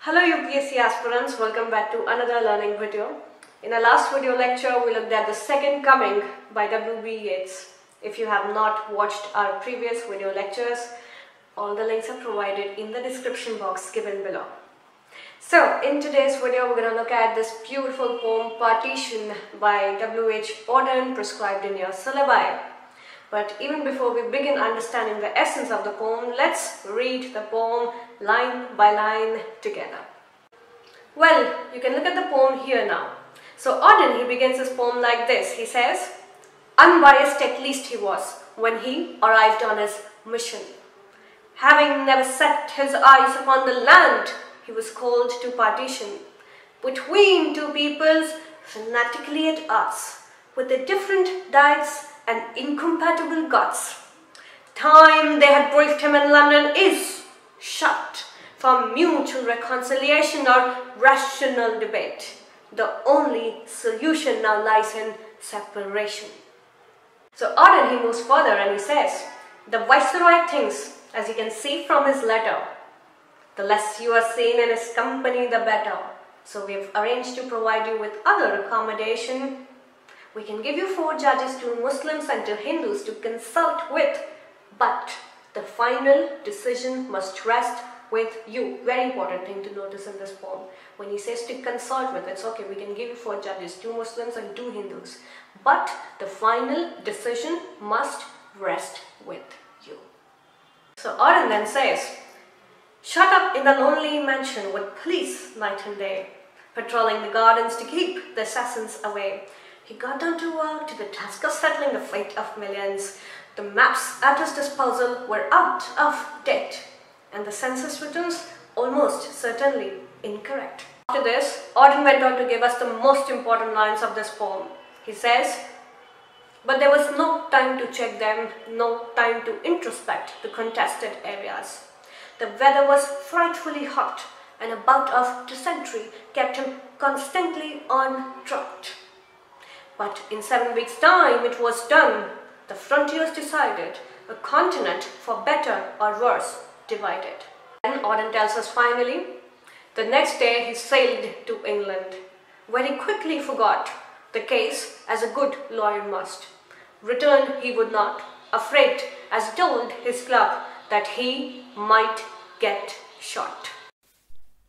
Hello UPSC aspirants, welcome back to another learning video. In our last video lecture, we looked at The Second Coming by W.B. Yeats. If you have not watched our previous video lectures, all the links are provided in the description box given below. So, in today's video, we're going to look at this beautiful poem, Partition by W.H. AUDEN, prescribed in your syllabi. But even before we begin understanding the essence of the poem, let's read the poem line by line together. Well, you can look at the poem here now. So Auden, he begins his poem like this. He says, unbiased at least he was when he arrived on his mission. Having never set his eyes upon the land, he was called to partition between two peoples fanatically at odds, with their different diets and incompatible gods. Time they had briefed him in London is shut for mutual reconciliation or rational debate. The only solution now lies in separation. So Auden, he moves further and he says, the Viceroy thinks, as you can see from his letter, the less you are seen in his company, the better. So we have arranged to provide you with other accommodation. We can give you 4 judges, 2 Muslims and 2 Hindus to consult with, but the final decision must rest with you. Very important thing to notice in this poem. When he says to consult with, it's okay, we can give you 4 judges, 2 Muslims and 2 Hindus, but the final decision must rest with you. So Auden then says, shut up in the lonely mansion with police night and day, patrolling the gardens to keep the assassins away. He got down to work to the task of settling the fate of millions. The maps at his disposal were out of date, and the census returns almost certainly incorrect. After this, Auden went on to give us the most important lines of this poem. He says, but there was no time to check them, no time to introspect the contested areas. The weather was frightfully hot, and a bout of dysentery kept him constantly on trot. But in 7 weeks' time it was done. The frontiers decided, a continent for better or worse divided. And Auden tells us finally, the next day he sailed to England, where he quickly forgot the case as a good lawyer must. Return he would not, afraid as he told his club that he might get shot.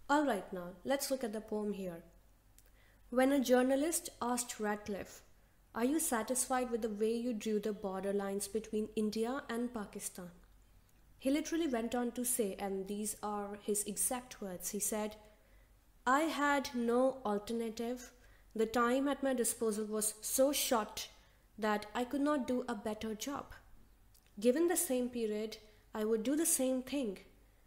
Alright, now let's look at the poem here. When a journalist asked Radcliffe, are you satisfied with the way you drew the border lines between India and Pakistan? He literally went on to say, and these are his exact words, he said, I had no alternative. The time at my disposal was so short that I could not do a better job. Given the same period, I would do the same thing.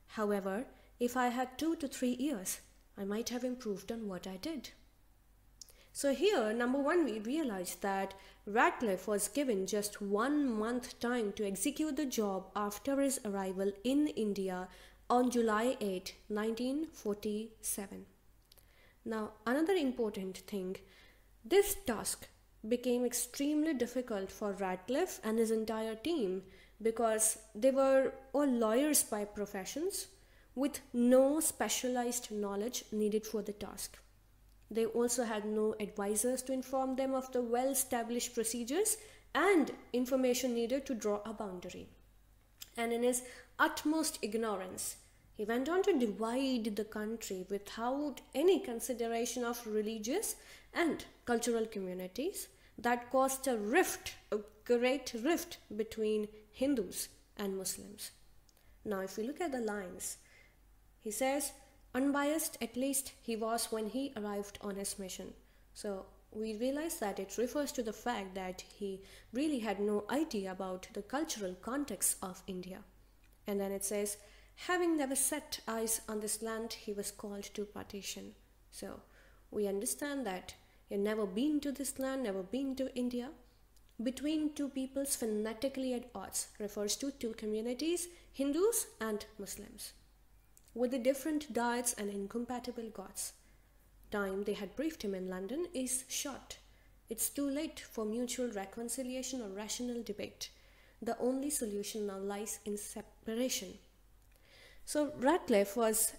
However, if I had 2 to 3 years, I might have improved on what I did. So here, number 1, we realized that Radcliffe was given just 1 month time to execute the job after his arrival in India on July 8, 1947. Now, another important thing, this task became extremely difficult for Radcliffe and his entire team because they were all lawyers by professions with no specialized knowledge needed for the task. They also had no advisors to inform them of the well-established procedures and information needed to draw a boundary. And in his utmost ignorance, he went on to divide the country without any consideration of religious and cultural communities that caused a rift, a great rift between Hindus and Muslims. Now, if we look at the lines, he says, unbiased at least he was when he arrived on his mission. So we realize that it refers to the fact that he really had no idea about the cultural context of India. And then it says, having never set eyes on this land, he was called to partition. So we understand that you've never been to this land, never been to India. Between two peoples fanatically at odds refers to 2 communities, Hindus and Muslims, with the different diets and incompatible gods. Time they had briefed him in London is short. It's too late for mutual reconciliation or rational debate. The only solution now lies in separation. So Radcliffe was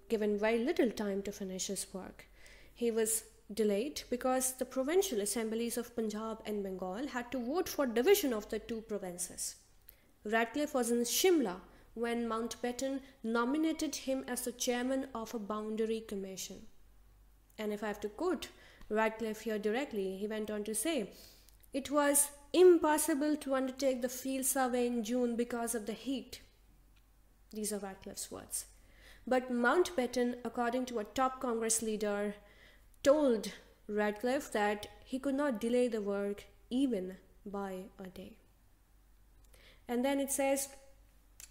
given very little time to finish his work. He was delayed because the provincial assemblies of Punjab and Bengal had to vote for division of the two provinces. Radcliffe was in Shimla when Mountbatten nominated him as the chairman of a boundary commission. And if I have to quote Radcliffe here directly, he went on to say, "It was impossible to undertake the field survey in June because of the heat." These are Radcliffe's words. But Mountbatten, according to a top Congress leader, told Radcliffe that he could not delay the work even by a day. And then it says,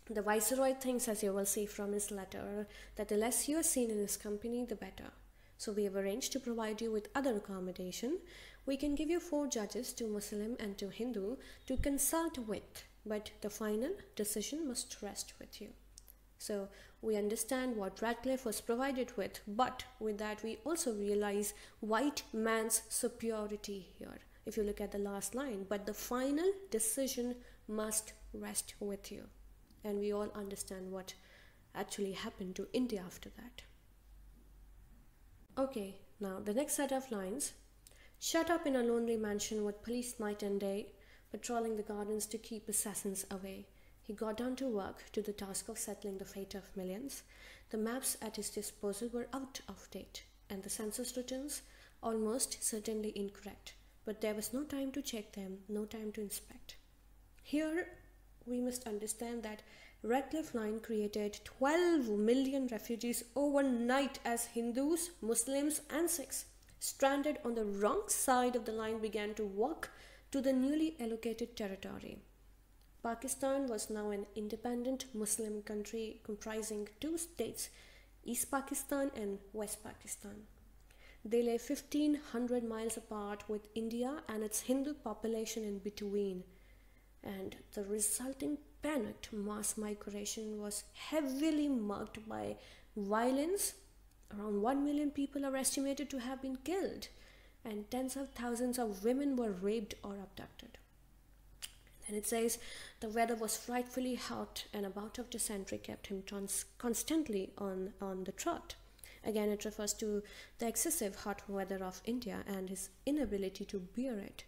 the Viceroy thinks, as you will see from his letter, that the less you are seen in his company, the better. So we have arranged to provide you with other accommodation. We can give you 4 judges, 2 Muslim and 2 Hindu, to consult with, but the final decision must rest with you. So we understand what Radcliffe was provided with, but with that we also realize white man's superiority here. If you look at the last line, but the final decision must rest with you. And we all understand what actually happened to India after that. Okay, now the next set of lines. Shut up in a lonely mansion with police night and day, patrolling the gardens to keep assassins away. He got down to work to the task of settling the fate of millions. The maps at his disposal were out of date, and the census returns almost certainly incorrect. But there was no time to check them, no time to inspect. Here we must understand that Radcliffe line created 12 million refugees overnight as Hindus, Muslims and Sikhs stranded on the wrong side of the line began to walk to the newly allocated territory. Pakistan was now an independent Muslim country comprising 2 states, East Pakistan and West Pakistan. They lay 1500 miles apart with India and its Hindu population in between. And the resulting panicked mass migration was heavily marked by violence. Around 1 million people are estimated to have been killed, and tens of thousands of women were raped or abducted. And it says the weather was frightfully hot, and a bout of dysentery kept him constantly on the trot. Again, it refers to the excessive hot weather of India and his inability to bear it.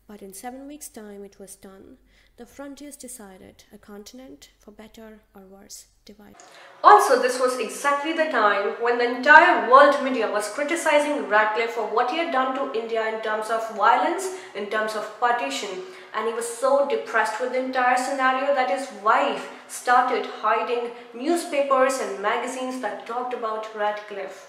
But in 7 weeks' time it was done. The frontiers decided, a continent, for better or worse, divided. Also, this was exactly the time when the entire world media was criticizing Radcliffe for what he had done to India in terms of violence, in terms of partition. And he was so depressed with the entire scenario that his wife started hiding newspapers and magazines that talked about Radcliffe.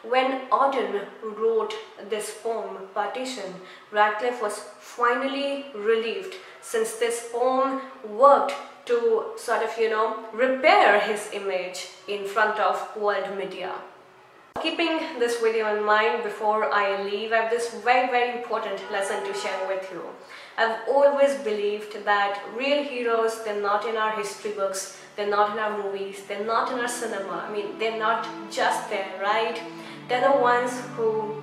When AUDEN wrote this poem, Partition, Radcliffe was finally relieved, since this poem worked to sort of, repair his image in front of world media. Keeping this video in mind, before I leave, I have this very important lesson to share with you. I've always believed that real heroes, they're not in our history books, they're not in our movies, they're not in our cinema. I mean, they're not just there, right? They're the ones who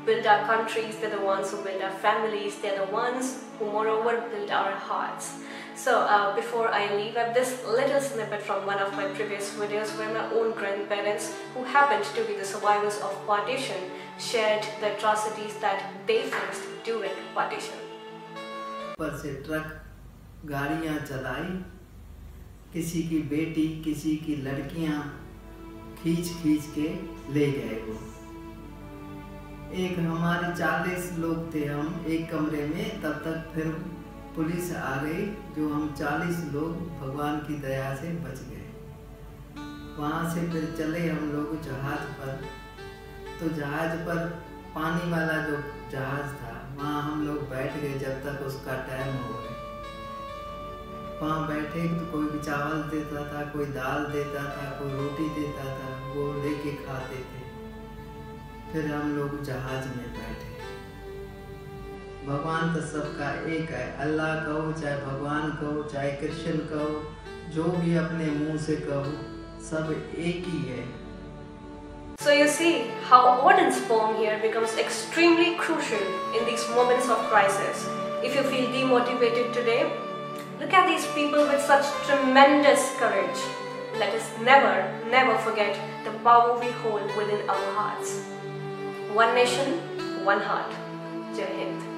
build our countries, they're the ones who build our families, they're the ones who moreover build our hearts. So before I leave, I have this little snippet from one of my previous videos where my own grandparents, who happened to be the survivors of partition, shared the atrocities that they faced during partition. पर से truck गाड़ियां चलाई, किसी की बेटी, किसी की लड़कियां खींच के ले गए वो। एक हमारे 40 लोग थे हम एक कमरे में, तब तक फिर पुलिस आ गई, जो हम 40 लोग भगवान की दया से बच गए। वहाँ से फिर चले हम लोग जहाज पर, तो जहाज पर पानी वाला जो जहाज था, वहाँ हम लोग बैठ गए जब तक उसका टाइम हो गया। वहाँ बैठे तो कोई भी चावल देता था, कोई दाल देता था, कोई रोटी देता था, वो लेके खाते थे। फिर हम लोग जहाज में बैठे। भगवान तो सबका एक है, अल्लाह कहो चाहे भगवान कहो चाहे कृष्ण कहो, जो भी अपने मुंह से कहो, सब एक ही है। So you see how AUDEN's poem here becomes extremely crucial in these moments of crisis. If you feel demotivated today, look at these people with such tremendous courage. let us never forget the power we hold within our hearts. One nation, one heart. Jai Hind.